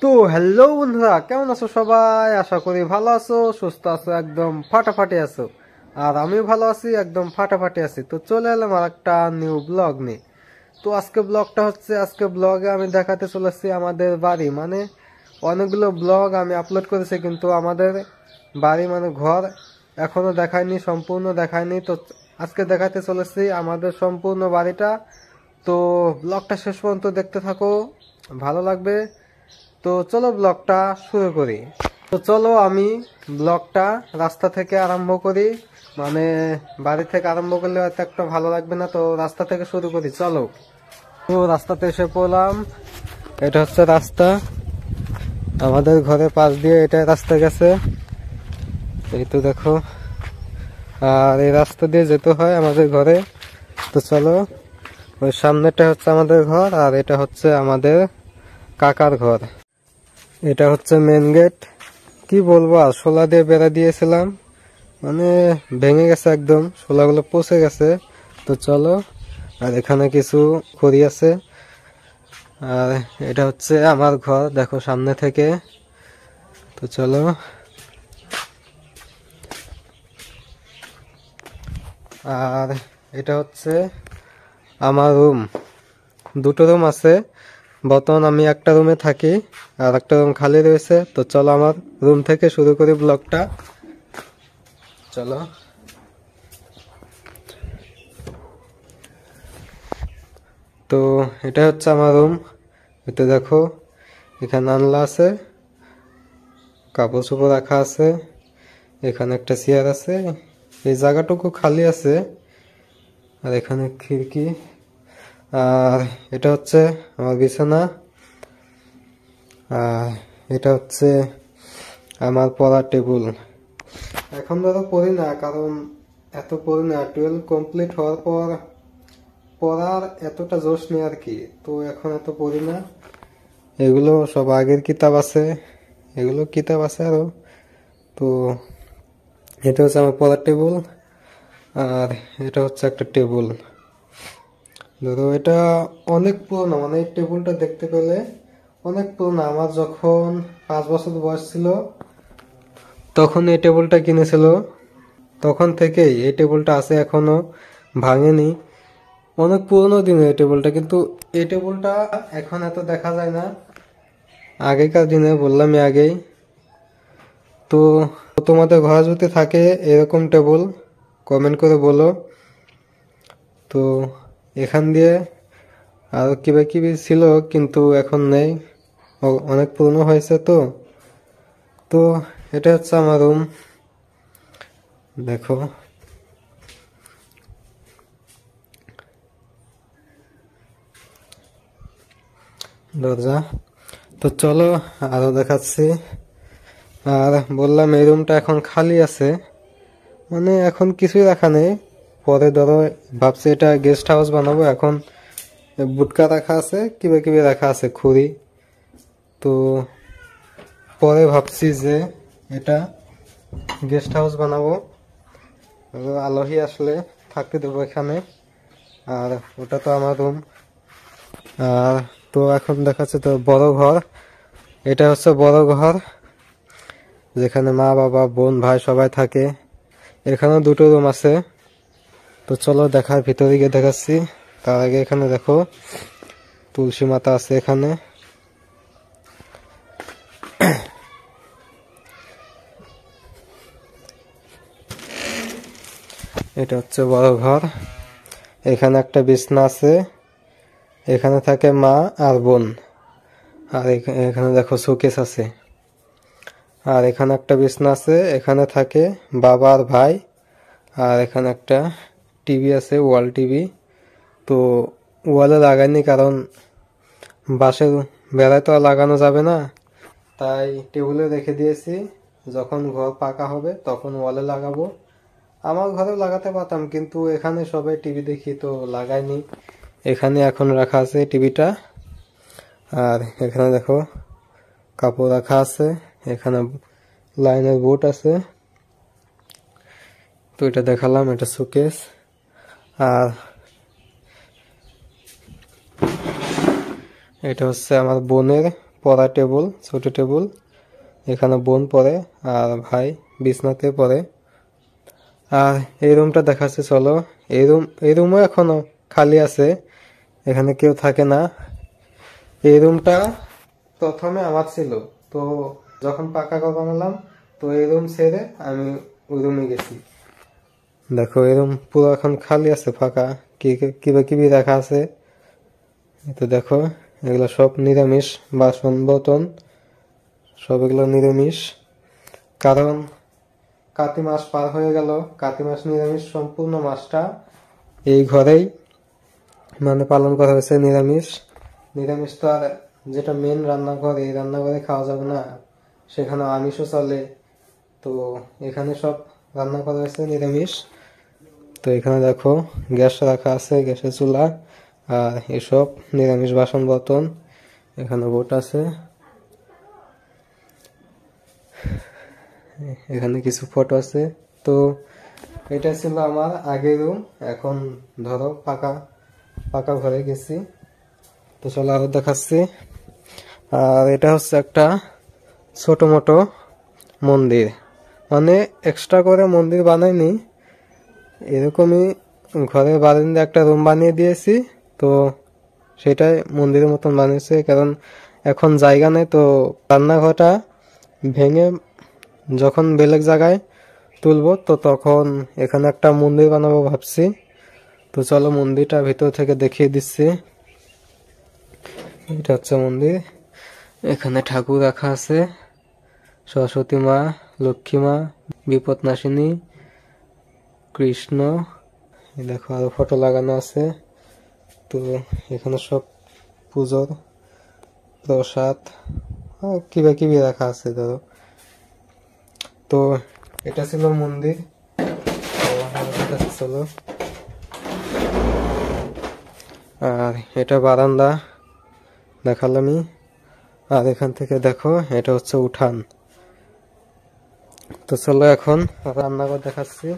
তো হ্যালো বন্ধুরা, কেমন আছো সবাই? আশা করি ভালো আছো, সুস্থ আছো, একদম ফাটাফাটি আছো। আর আমিও ভালো আছি, একদম ফাটাফাটি আছি। তো চলে এলাম আর একটা নিউ ব্লগ নিয়ে। তো আজকে ব্লগে আমি দেখাতে চলেছি আমাদের বাড়ি, মানে অনেকগুলো ব্লগ আমি আপলোড করেছি, কিন্তু আমাদের বাড়ি মানে ঘর এখনো দেখায়নি, সম্পূর্ণ দেখায়নি। তো আজকে দেখাতে চলেছি আমাদের সম্পূর্ণ বাড়িটা। তো ব্লগটা শেষ পর্যন্ত দেখতে থাকো, ভালো লাগবে। তো চলো ব্লগটা শুরু করি। তো চলো আমি ব্লগটা রাস্তা থেকে আরম্ভ করি, মানে বাড়ি থেকে আরম্ভ করলে হয়তো একটা ভালো লাগবে না, তো রাস্তা থেকে শুরু করি চলো। তো রাস্তাতে এসে পড়লাম, এটা হচ্ছে রাস্তা, আমাদের ঘরের পাশ দিয়ে এটা রাস্তা গেছে, এই তো দেখো। আর এই রাস্তা দিয়ে যেতে হয় আমাদের ঘরে। তো চলো, ওই সামনেটা হচ্ছে আমাদের ঘর, আর এটা হচ্ছে আমাদের কাকার ঘর। এটা হচ্ছে মেন গেট। কি বলবো, আর শোলা দিয়ে বেড়া দিয়েছিলাম, মানে ভেঙে গেছে একদম, শোলাগুলো পচে গেছে। তো চলো, আর এখানে কিছু খড়ি আছে। আর এটা হচ্ছে আমার ঘর, দেখো সামনে থেকে। তো চলো, আর এটা হচ্ছে আমার রুম। দুটো রুম আছে, বর্তমান আমি একটা রুমে থাকি, আর একটা রুম খালি রয়েছে। তো চলো আমার রুম থেকে শুরু করি ব্লগটা, চলো। তো এটা হচ্ছে আমার রুম, এতে দেখো এখানে আনলা আছে, কাপড় চোপড় রাখা আছে, এখানে একটা চেয়ার আছে, এই জায়গাটুকু খালি আছে। আর এখানে খিড়কি, আর এটা হচ্ছে আমার বিছানা, আর এটা হচ্ছে আমার পড়ার টেবিল। এখন ধরো পড়ি না, কারণ এত পড়ি না, 12 কমপ্লিট হওয়ার পর পড়ার এতটা জোশ নেই আর কি, তো এখন এত পড়ি না। এগুলো সব আগের কিতাব আছে, এগুলো কিতাব আছে আরো। তো এটা হচ্ছে আমার পড়ার টেবিল, আর এটা হচ্ছে একটা টেবিল। ধরো এটা অনেক পুরোনো, মানে এই টেবিলটা দেখতে পেলে অনেক পুরোনো। আমার যখন 5 বছর বয়স ছিল তখন এই টেবিলটা কিনেছিল, তখন থেকেই এই টেবিলটা আছে, এখনো ভাঙেনি। অনেক পুরোনো দিনের এই টেবিলটা, কিন্তু এই টেবিলটা এখন এত দেখা যায় না, আগেকার দিনে বললামই আগেই। তো তোমাদের ঘরে যদি থাকে এরকম টেবিল, কমেন্ট করে বলো। তো এখান দিয়ে আরো কিবা কিবি ছিল, কিন্তু এখন নেই, অনেক পুরনো হয়েছে। তো তো এটা হচ্ছে আমার রুম, দেখো। দরজা। তো চলো আরো দেখাচ্ছি। আর বললাম এই রুমটা এখন খালি আছে, মানে এখন কিছুই রাখা নেই। পরে ধরো ভাবছি এটা গেস্ট হাউস বানাবো, এখন বুটকা রাখা আছে, কিবা কিবি রাখা আছে, খুঁড়ি। তো পরে ভাবছি যে এটা গেস্ট হাউস বানাবো, আলহী আসলে থাকতে দেবো এখানে। আর ওটা তো আমার রুম। আর তো এখন দেখাচ্ছে তো বড় ঘর, এটা হচ্ছে বড় ঘর, যেখানে মা বাবা বোন ভাই সবাই থাকে। এখানেও দুটো রুম আছে। তো চলো দেখার ভিতরে গিয়ে দেখাচ্ছি। তার আগে এখানে দেখো তুলসী মাতা আছে এখানে। এটা হচ্ছে বড় ঘর, এখানে একটা বিছনা আছে, এখানে থাকে মা আর বোন। আর এখানে দেখো শোকেস আছে। আর এখানে একটা বিছনা আছে, এখানে থাকে বাবা আর ভাই। আর এখানে একটা টিভি আছে, ওয়াল টিভি। তো ওয়ালে লাগাইনি, কারণ বাঁশের বেড়ায় তো আর লাগানো যাবে না, তাই টেবিলে রেখে দিয়েছি। যখন ঘর পাকা হবে তখন ওয়ালে লাগাবো। আমার ঘরেও লাগাতে পারতাম, কিন্তু এখানে সবাই টিভি দেখি, তো লাগাইনি। এখানে এখন রাখা আছে টিভিটা। আর এখানে দেখো কাপড় রাখা আছে, এখানে লাইনের বোর্ড আছে। তো এটা দেখালাম, এটা শোকেস। আর এটা হচ্ছে আমার বোনের পড়া টেবিল, ছোট টেবিল। এখানে বোন পড়ে আর ভাই বিছনাতে পড়ে। আর এই রুমটা দেখাচ্ছে, চলো। এই রুমও এখনো খালি আছে, এখানে কেউ থাকে না। এই রুমটা প্রথমে আমার ছিল, তো যখন পাকা ঘর বানালাম তো এই রুম ছেড়ে আমি ওই রুমে গেছি। দেখো এই রুম পুরো এখন খালি আছে, ফাঁকা, কিবি রাখা আছে। তো দেখো এগুলো সব নিরামিষ বাসন বর্তন, সব এগুলো নিরামিষ। কারণ কাতি মাস পার হয়ে গেল, কাতি মাস নিরামিষ, সম্পূর্ণ মাসটা এই ঘরেই মানে পালন করা হয়েছে নিরামিষ। নিরামিষ তো আর যেটা মেন রান্নাঘর, এই রান্নাঘরে খাওয়া যাবে না, সেখানে আমিষও চলে। তো এখানে সব রান্না করা হয়েছে নিরামিষ। তো এখানে দেখো গ্যাস রাখা আছে, গ্যাসের চুলা, আর এসব নিরামিষ বাসন বর্তন। এখানে বোট আছে, এখানে কিছু ফটো আছে। তো এটা ছিল আমার আগের রুম, এখন ধরো পাকা ঘরে গেছি। তো চলো আরো দেখাচ্ছি। আর এটা হচ্ছে একটা ছোট মোটো মন্দির, মানে এক্সট্রা করে মন্দির বানাইনি, এরকমই ঘরের বারান্দা একটা রুম বানিয়ে দিয়েছি। তো সেটাই মন্দিরের মতন বানিয়েছে, কারণ এখন জায়গা নেই। তো রান্নাঘরটা ভেঙে যখন বেলেগ জায়গায় তুলবো, তো তখন এখানে একটা মন্দির বানাবো ভাবছি। তো চলো মন্দিরটা ভিতর থেকে দেখিয়ে দিচ্ছি। এটা হচ্ছে মন্দির, এখানে ঠাকুর রাখা আছে, সরস্বতী মা, লক্ষ্মী মা, বিপদনাশিনী, কৃষ্ণ। দেখো আরো ফটো লাগানো আছে। তো এখানে সব পুজোর প্রসাদ কিবি রাখা আছে ধরো। তো এটা ছিল মন্দির। চলো, আর এটা বারান্দা দেখালামই। আর এখান থেকে দেখো এটা হচ্ছে উঠান। তো চলো এখন রান্নাঘর দেখাচ্ছি।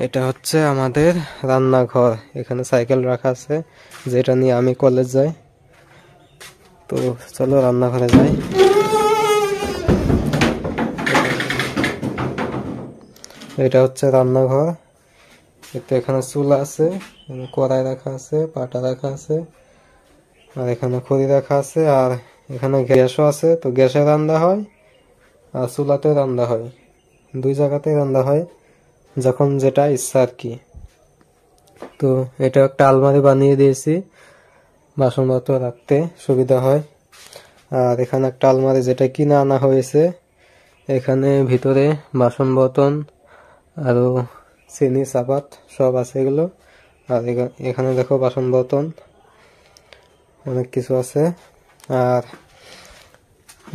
এটা হচ্ছে আমাদের রান্নাঘর, এখানে সাইকেল রাখা আছে যেটা নিয়ে আমি কলেজ যাই। তো চলো রান্নাঘরে যাই। এটা হচ্ছে রান্নাঘর। তো এখানে চুলা আছে, কড়াই রাখা আছে, পাটা রাখা আছে, আর এখানে খড়ি রাখা আছে, আর এখানে গ্যাসও আছে। তো গ্যাসে রান্না হয় আর চুলাতে রান্না হয়, দুই জায়গাতেই রান্না হয় যখন যেটা ইচ্ছা আর কি। তো এটা একটা আলমারি বানিয়ে দিয়েছি, বাসনপত্র রাখতে সুবিধা হয়। আর এখানে একটা আলমারি যেটা কিনে আনা হয়েছে, এখানে ভিতরে বাসন বর্তন আরো চিনি চাপাত সব আছে এগুলো। আর এখানে দেখো বাসন বর্তন অনেক কিছু আছে। আর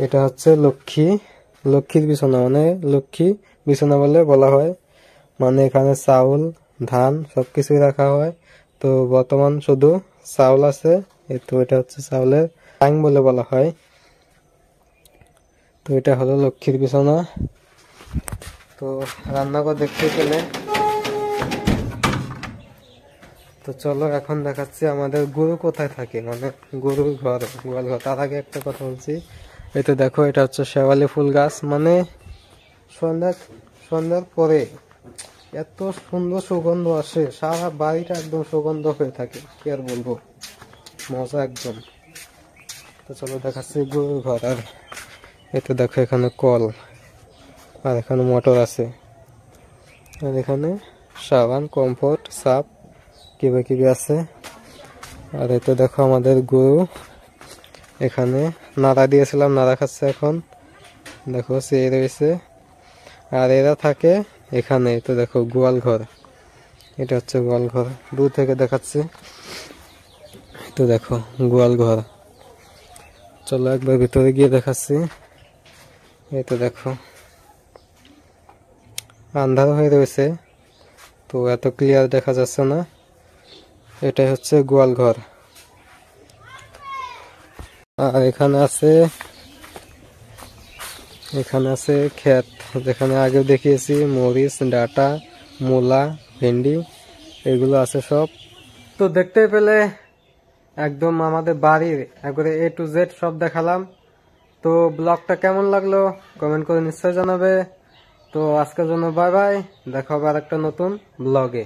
এটা হচ্ছে লক্ষ্মীর বিছানা, মানে লক্ষ্মী বিছানা বলে বলা হয়, মানে এখানে চাউল ধান সবকিছুই রাখা হয়। তো বর্তমান শুধু চাউল আছে, তো এটা হচ্ছে চাউলের টাং বলে বলা হয়। তো এটা হলো লক্ষ্মীর বিছানা। তো রান্নাঘর দেখতে পেলে। তো চলো এখন দেখাচ্ছি আমাদের গরু কোথায় থাকে, মানে গরুর ঘর, গোয়াল ঘর। তার আগে একটা কথা বলছি, এই তো দেখো এটা হচ্ছে শেওয়ালি ফুল গাছ, মানে সন্ধ্যার পরে এত সুন্দর সুগন্ধ আসে, সারা বাড়িটা একদম সুগন্ধ হয়ে থাকে, কি আর বলবো, মজা একদম। তো চলো দেখাচ্ছি গরুর ঘর। আর এই তো দেখো এখানে কল, আর এখানে মোটর আছে, আর এখানে সাবান, কমফোর্ট, সাপ কিবি আছে। আর এই তো দেখো আমাদের গরু, এখানে নাড়া দিয়েছিলাম, নাড়া খাচ্ছে এখন, দেখো চেয়ে রয়েছে। আর এরা থাকে এখানে। তো দেখো গোয়াল ঘর, এটা হচ্ছে গোয়াল ঘর, দূর থেকে দেখাচ্ছি। তো দেখো গোয়াল ঘর, চলো একবার ভিতরে গিয়ে দেখাচ্ছি। এই তো দেখো আন্ধার হয়ে রয়েছে, তো এত ক্লিয়ার দেখা যাচ্ছে না। এটাই হচ্ছে গোয়াল ঘর। আর এখানে আছে ক্ষেত, যেখানে আগে দেখিয়েছি মরিচ, ডাটা, মূলা, ভেন্ডি, এগুলো আছে সব। তো দেখতে পেলে একদম আমাদের বাড়ির একবারে A to Z সব দেখালাম। তো ব্লগটা কেমন লাগলো কমেন্ট করে নিশ্চয় জানাবে। তো আজকের জন্য বাই বাই, দেখা হবে আর একটা নতুন ব্লগে।